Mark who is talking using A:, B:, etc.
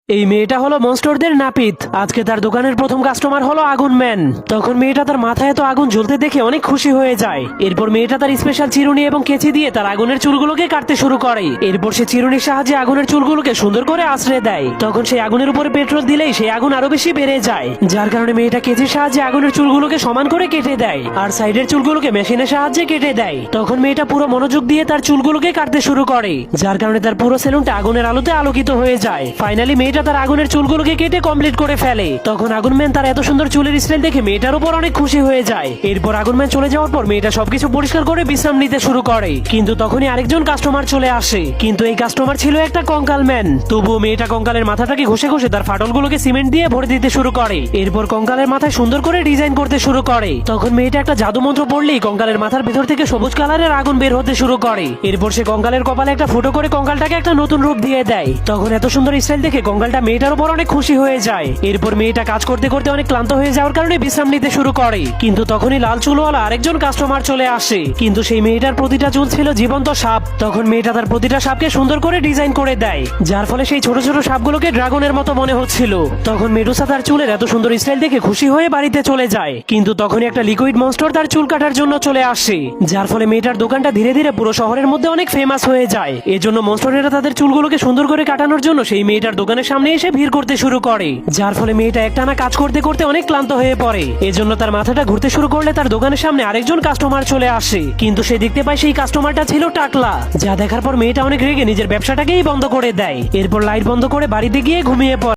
A: এই মেয়েটা হলো মনস্টারদের নাপিত। আজকে তার দোকানের প্রথম কাস্টমার হলো আগুন ম্যান। তখন মেয়েটা তার মাথায় এত আগুন জ্বলতে দেখে অনেক খুশি হয়ে যায়। এরপর মেয়েটা তার স্পেশাল চিরুনি এবং কেচি দিয়ে তার আগুনের চুলগুলোকে কাটতে শুরু করে। এরপর সে চিরুনির সাহায্যে আগুনের চুলগুলোকে সুন্দর করে আঁচড়ে দেয়। তখন সেই আগুনের উপরে পেট্রোল দিলেই সেই আগুন আরো বেশি বেড়ে যায়, যার কারণে মেয়েটা কেচির সাহায্যে আগুনের চুলগুলোকে সমান করে কেটে দেয় আর সাইডের চুলগুলোকে মেশিনের সাহায্যে কেটে দেয়। তখন মেয়েটা পুরো মনোযোগ দিয়ে তার চুলগুলোকে কাটতে শুরু করে, যার কারণে তার পুরো সেলুনটা আগুনের আলোতে আলোকিত হয়ে যায়। ফাইনালি মেয়েটা তার আগুনের চুলগুলোকে কেটে কমপ্লিট করে ফেলে। তখন আগুন ম্যান তার এত সুন্দর চুলের স্টাইল দেখে মেয়েটার উপর অনেক খুশি হয়ে যায়। এরপর আগুন ম্যান চলে যাওয়ার পর মেয়েটা সবকিছু পরিষ্কার করে বিশ্রাম নিতে শুরু করে। কিন্তু তখনই আরেকজন কাস্টমার চলে আসে, কিন্তু এই কাস্টমার ছিল একটা কঙ্কাল ম্যান। তবুও মেয়েটা কঙ্কালের মাথাটাকে ঘষে ঘষে তার ফাটলগুলোকে সিমেন্ট দিয়ে ভরে দিতে শুরু করে। এরপর কঙ্কালের মাথায় সুন্দর করে ডিজাইন করতে শুরু করে। তখন মেয়েটা একটা জাদু মন্ত্র পড়লেই কঙ্কালের মাথার ভেতর থেকে সবুজ কালারের আগুন বের হতে শুরু করে। এরপর সে কঙ্কালের কপালে একটা ফুটো করে কঙ্কালটাকে একটা নতুন রূপ দিয়ে দেয়। তখন এত সুন্দর স্টাইল দেখে কঙ্কালটা মেয়েটার উপর অনেক খুশি হয়ে যায়। এরপর মেয়েটা কাজ করতে করতে অনেক ক্লান্ত হয়ে যাওয়ার কারণে বিশ্রাম নিতে শুরু করে। কিন্তু তখনই লাল চুলওয়ালা আরেকজন কাস্টমার চলে আসে, কিন্তু সেই মেয়েটার প্রতিটা চুল ছিল জীবন্ত সাপ। তখন মেয়েটা তার প্রতিটা সাপকে সুন্দর করে ডিজাইন করে দেয়, যার ফলে সেই ছোট ছোট সাপগুলোকে ড্রাগনের মতো মনে হচ্ছিল। তখন মেডুসা তার চুলের এত সুন্দর স্টাইল দেখে খুশি হয়ে বাড়িতে চলে যায়। কিন্তু তখনই একটা লিকুইড মনস্টার তার চুল কাটার জন্য চলে আসে, যার ফলে মেয়েটার দোকানটা ধীরে ধীরে পুরো শহরের মধ্যে অনেক ফেমাস হয়ে যায়। এজন্য মনস্টারেরা তাদের চুলগুলোকে সুন্দর করে কাটানোর জন্য সেই মেয়েটার দোকানের সামনে এসে ভিড় করতে শুরু করে, যার ফলে মেয়েটা একটানা কাজ করতে করতে অনেক ক্লান্ত হয়ে পড়ে। এজন্য তার মাথাটা ঘুরতে শুরু করলে তার দোকানের সামনে আরেকজন কাস্টমার চলে আসে, কিন্তু সে দেখতে পায় সেই কাস্টমারটা ছিল টাকলা। যা দেখার পর মেয়েটা অনেক রেগে নিজের ব্যবসাটাকেই বন্ধ করে দেয়। এরপর লাইট বন্ধ করে বাড়িতে গিয়ে ঘুমিয়ে পড়ে।